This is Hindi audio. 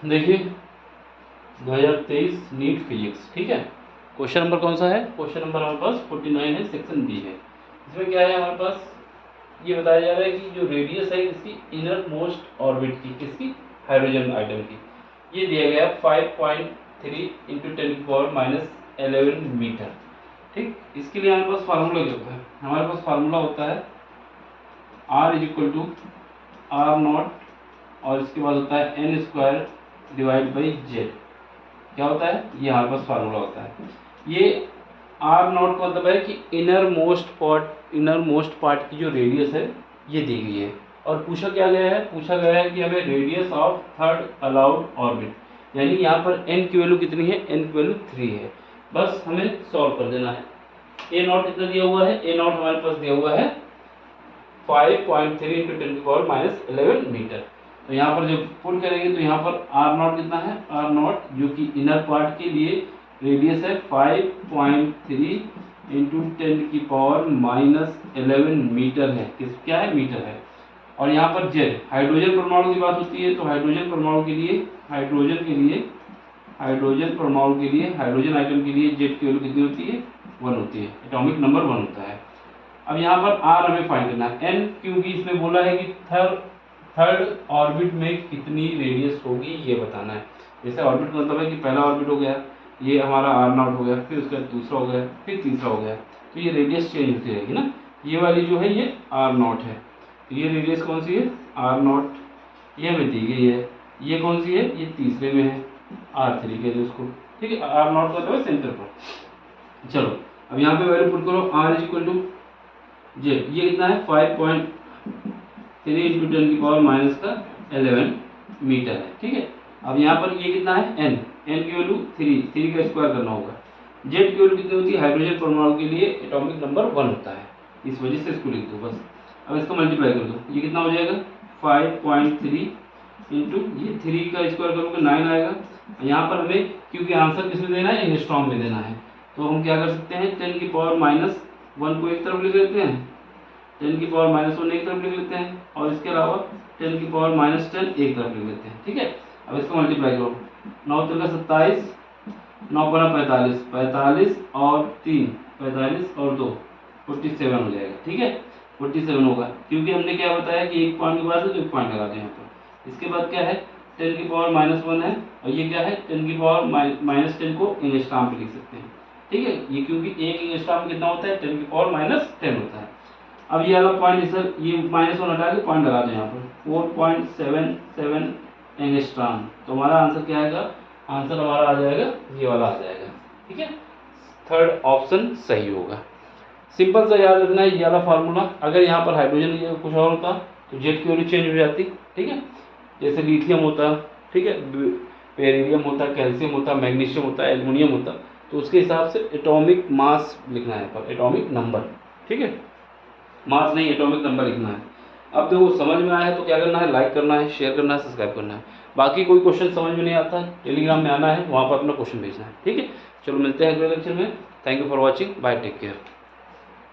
देखिए 2023 नीट फिजिक्स, ठीक है। क्वेश्चन नंबर कौन सा है? क्वेश्चन नंबर हमारे पास 49 है, सेक्शन बी है। इसमें क्या है हमारे पास, ये बताया जा रहा है कि जो रेडियस है इसकी इनर मोस्ट ऑर्बिट की, किसकी? हाइड्रोजन आइटम की। ये दिया गया 5.3 इंटू 10⁻11 मीटर, ठीक। इसके लिए हमारे पास फार्मूला क्या होता है? हमारे पास फार्मूला होता है R is to r naught, और इसके बाद होता है n square divide by z. क्या होता है? ये हमारे पास फार्मूला होता है। ये आर नॉट का मतलब है कि इनर मोस्ट पार्ट की जो रेडियस है ये दी गई है। और पूछा क्या गया है? पूछा गया है कि हमें radius of third allowed orbit, यानी यहाँ पर एन की वैल्यू कितनी है? एन की वैल्यू 3 है। बस हमें सॉल्व कर देना है। ए नॉट कितना दिया हुआ है? ए नॉट हमारे पास दिया हुआ है 5.3 इंटू 10⁻11 मीटर। तो यहाँ पर जब पुट करेंगे तो यहाँ पर आर नॉट कितना है? आर नॉट जो कि इनर पार्ट के लिए रेडियस है 5.3 इंटू 10⁻11 मीटर है। किस क्या है? मीटर है। और यहाँ पर जेड हाइड्रोजन परमाणु की बात होती है, तो हाइड्रोजन परमाणु के लिए हाइड्रोजन आइटम के लिए जेड की वैल्यू कितनी होती है? 1 होती है, एटॉमिक नंबर 1 होता है। अब यहाँ पर आर हमें फाइंड करना है, एन क्योंकि इसमें बोला है कि थर्ड ऑर्बिट में कितनी रेडियस होगी ये बताना है। जैसे ऑर्बिट का मतलब है कि पहला ऑर्बिट हो गया, ये हमारा आर नॉट हो गया, फिर उसका दूसरा हो गया, फिर तीसरा हो गया, तो ये रेडियस चेंज होती रहेगी ना। ये वाली जो है ये आर नॉट है, तो ये रेडियस कौन सी है? आर नॉट, ये हमें दी गई है। ये कौन सी है? ये तीसरे में है, R3 कहते हैं उसको, ठीक है। आर नॉट का मतलब है सेंटर पर। चलो अब यहाँ पे वैल्यू पुट करो, R is equal to z, ये कितना है? 5.3 इंटू 10⁻11 मीटर है, ठीक है। अब यहाँ पर ये कितना है? एन की वैल्यू 3 का स्क्वायर करना होगा। जेड की वैल्यू कितनी होती है? हाइड्रोजन परमाणु के लिए एटॉमिक नंबर 1 होता है, इस वजह से इसको लिख दो बस। अब इसको मल्टीप्लाई कर दो, ये कितना हो जाएगा? 5.3 इंटू ये 3 का स्क्वायर करोगे 9 आएगा। यहाँ पर हमें क्योंकि आंसर किस में देना है? एंगस्ट्रॉम में देना है, तो हम क्या कर सकते हैं? 10⁻1 को एक तरफ लिख लेते हैं, 10⁻1 एक तरफ लिख लेते हैं, और इसके अलावा 10⁻10 एक तरफ लिख लेते हैं, ठीक है। अब इसको मल्टीप्लाई करो, 9 3 27, 9 45, 45 और 3 45 और 2 47 हो जाएगा, ठीक है। 47 होगा, क्योंकि हमने क्या बताया कि एक पॉइंट के बाद है तो एक पॉइंट लगा दें यहाँ पर। इसके बाद क्या है? 10⁻1 है, और ये क्या है? 10⁻10 को एंगस्ट्रॉम पे लिख सकते हैं, ठीक है। ये क्योंकि एक एंगस्ट्रॉम कितना होता है? 10⁻10 होता है। अब ये वाला पॉइंट सर, ये -1 हटा के पॉइंट लगा दें यहाँ पर 4.77 एंगस्ट्रॉम, तो हमारा आंसर क्या आएगा? आंसर हमारा आ जाएगा ये वाला आ जाएगा, ठीक है। थर्ड ऑप्शन सही होगा। सिंपल सा याद रखना है ये वाला फार्मूला। अगर यहाँ पर हाइड्रोजन कुछ और होता तो जेड की वैल्यू चेंज हो जाती, ठीक है। जैसे लिथियम होता, ठीक है, बेरिलियम होता, कैल्शियम होता, मैग्नीशियम होता, एल्युमिनियम होता, तो उसके हिसाब से एटॉमिक मास लिखना है पर एटॉमिक नंबर, ठीक है। मास नहीं, एटॉमिक नंबर लिखना है। अब देखो समझ में आया है तो क्या करना है? लाइक करना है, शेयर करना है, सब्सक्राइब करना है। बाकी कोई क्वेश्चन समझ में नहीं आता है, टेलीग्राम में आना है, वहाँ पर अपना क्वेश्चन भेजना है, ठीक है। चलो मिलते हैं अगले लेक्चर में। Thank you for watching, bye, take care.